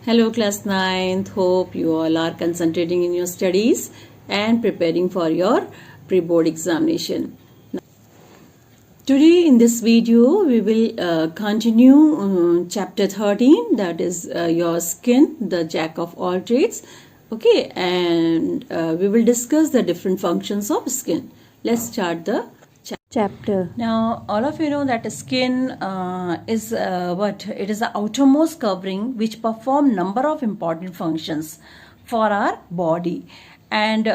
Hello class 9th, hope you all are concentrating in your studies and preparing for your pre-board examination. Today in this video we will continue chapter 13, that is your skin, the jack of all trades. Okay, and we will discuss the different functions of skin. Let's start the chapter. Now all of you know that skin is it is the outermost covering which perform number of important functions for our body, and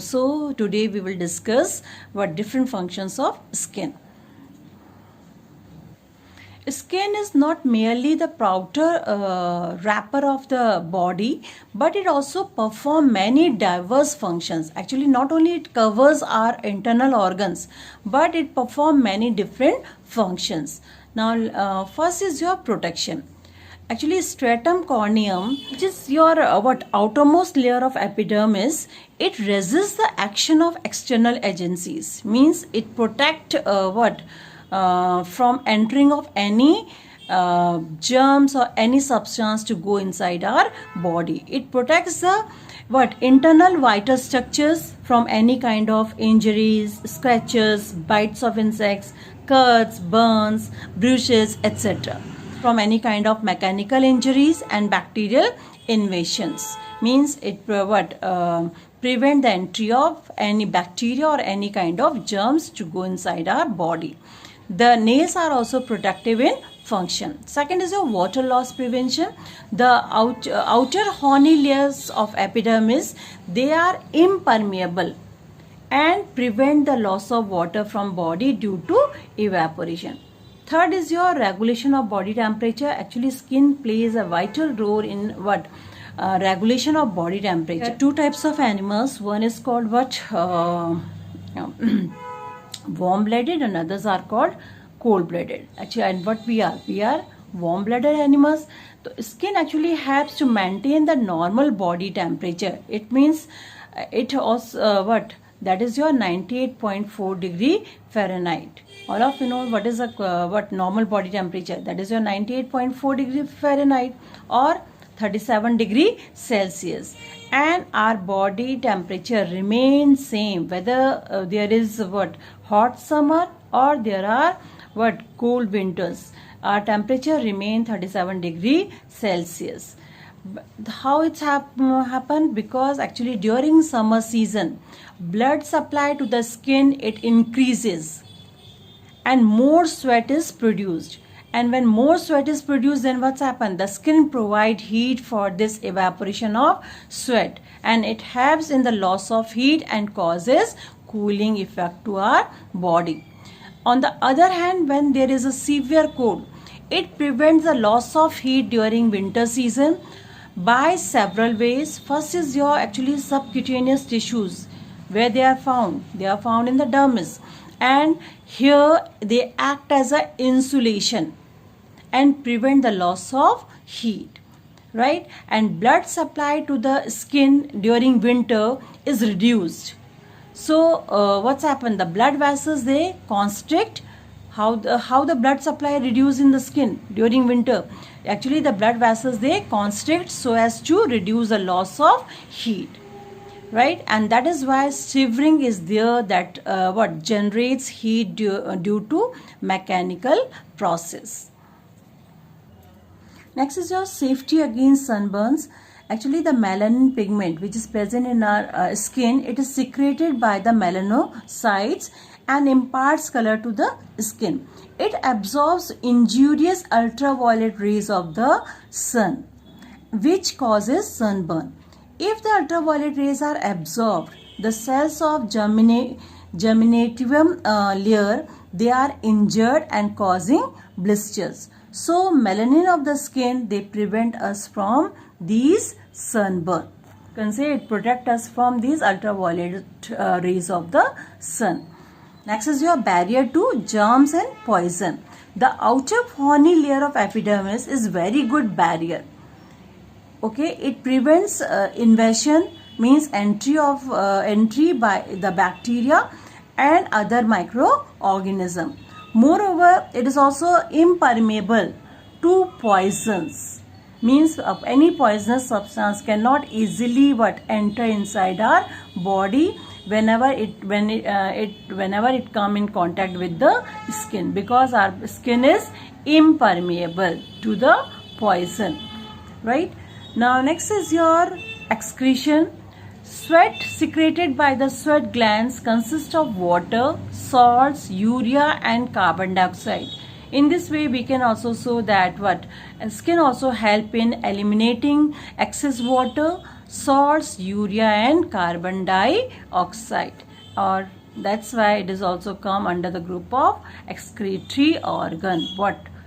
so today we will discuss what different functions of skin. Skin is not merely the outer wrapper of the body, but it also performs many diverse functions. Actually, not only it covers our internal organs, but it performs many different functions. Now, first is your protection. Actually, stratum corneum, which is your outermost layer of epidermis, it resists the action of external agencies. Means it protect from entering of any germs or any substance to go inside our body. It protects the internal vital structures from any kind of injuries, scratches, bites of insects, cuts, burns, bruises, etc. From any kind of mechanical injuries and bacterial invasions. Means it prevent the entry of any bacteria or any kind of germs to go inside our body. The nails are also protective in function. Second is your water loss prevention. The outer horny layers of epidermis, they are impermeable and prevent the loss of water from body due to evaporation. Third is your regulation of body temperature. Actually, skin plays a vital role in regulation of body temperature. There are two types of animals. One is called warm-blooded, and others are called cold-blooded. Actually, and what we are warm-blooded animals. The skin actually helps to maintain the normal body temperature. It means it also that is your 98.4 degree Fahrenheit. All of you know what is a normal body temperature. That is your 98.4 degree Fahrenheit or 37 degree Celsius. And our body temperature remains same whether there is hot summer or there are cold winters. Our temperature remain 37 degree Celsius. How it's happened? Because actually during summer season, blood supply to the skin, it increases and more sweat is produced. And when more sweat is produced, then what's happened? The skin provide heat for this evaporation of sweat, and it helps in the loss of heat and causes cooling effect to our body. On the other hand, when there is a severe cold, it prevents the loss of heat during winter season by several ways. First is your actually subcutaneous tissues. Where they are found? They are found in the dermis, and here they act as an insulation and prevent the loss of heat, right? And blood supply to the skin during winter is reduced. So what's happened? The blood vessels, they constrict. How the blood supply reduce in the skin during winter? Actually, the blood vessels, they constrict so as to reduce the loss of heat, right? And that is why shivering is there, that generates heat due to mechanical process. Next is your safety against sunburns. Actually, the melanin pigment which is present in our skin, it is secreted by the melanocytes and imparts color to the skin. It absorbs injurious ultraviolet rays of the sun, which causes sunburn. If the ultraviolet rays are absorbed, the cells of germinativum layer, they are injured and causing blisters. So melanin of the skin, they prevent us from these sunburn. You can say it protect us from these ultraviolet rays of the sun. Next is your barrier to germs and poison. The outer horny layer of epidermis is very good barrier. Okay, it prevents invasion, means entry by the bacteria and other microorganisms. Moreover, it is also impermeable to poisons. means any poisonous substance cannot easily enter inside our body whenever it come in contact with the skin, because our skin is impermeable to the poison. Right? Now next is your excretion. Sweat secreted by the sweat glands consists of water, salts, urea and carbon dioxide. In this way we can also show that skin also help in eliminating excess water, salts, urea and carbon dioxide, or that's why it is also come under the group of excretory organ.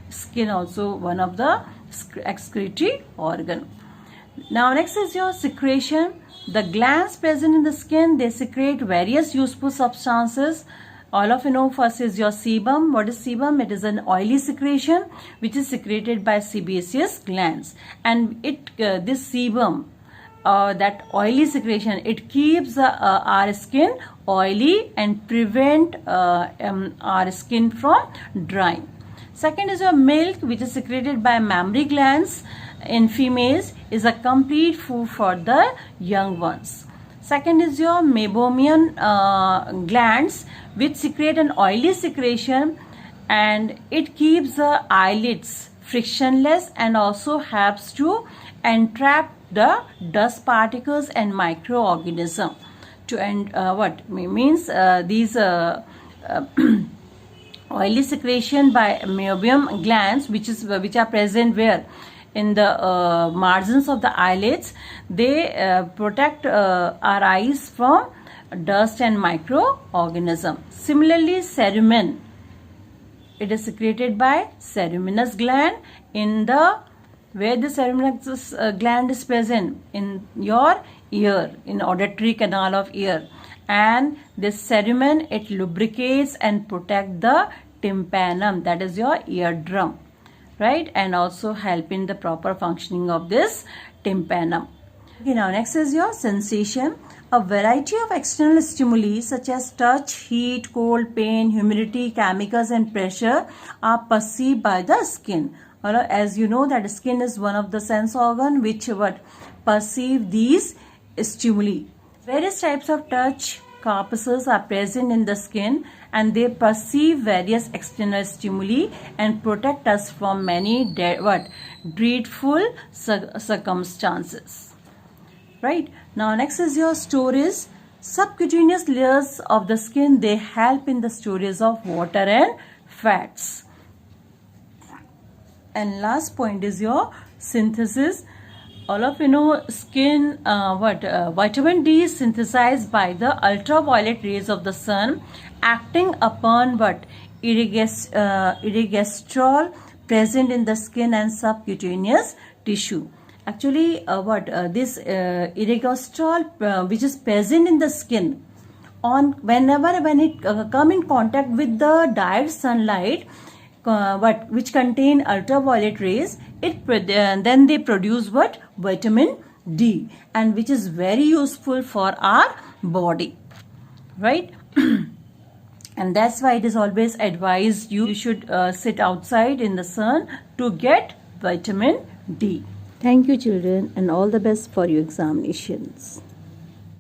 Skin also one of the excretory organ. Now next is your secretion. The glands present in the skin, they secrete various useful substances. All of you know, first is your sebum. What is sebum? It is an oily secretion which is secreted by sebaceous glands, and this sebum, that oily secretion, it keeps our skin oily and prevent our skin from drying. Second is your milk, which is secreted by mammary glands in females, is a complete food for the young ones. Second is your meibomian glands, which secrete an oily secretion, and it keeps the eyelids frictionless and also helps to entrap the dust particles and microorganisms. These oily secretion by meibomian glands, which are present where in the margins of the eyelids, they protect our eyes from dust and microorganism. Similarly, cerumen, it is secreted by ceruminous gland in the where the ceruminous gland is present in your ear, in auditory canal of ear, and this cerumen, it lubricates and protect the tympanum, that is your eardrum, right, and also help in the proper functioning of this tympanum. Okay, now next is your sensation. A variety of external stimuli such as touch, heat, cold, pain, humidity, chemicals and pressure are perceived by the skin. As you know that skin is one of the sense organ which perceive these stimuli. Various types of touch corpuscles are present in the skin, and they perceive various external stimuli and protect us from many dreadful circumstances. Right? Now next is your storage. Subcutaneous layers of the skin, they help in the storage of water and fats. And last point is your synthesis. All of you know skin, vitamin D is synthesized by the ultraviolet rays of the sun, acting upon ergosterol present in the skin and subcutaneous tissue. Actually, this ergosterol which is present in the skin, when it come in contact with the direct sunlight, which contain ultraviolet rays, then they produce vitamin D, and which is very useful for our body, right? And that's why it is always advised you should sit outside in the sun to get vitamin D. Thank you children, and all the best for your examinations.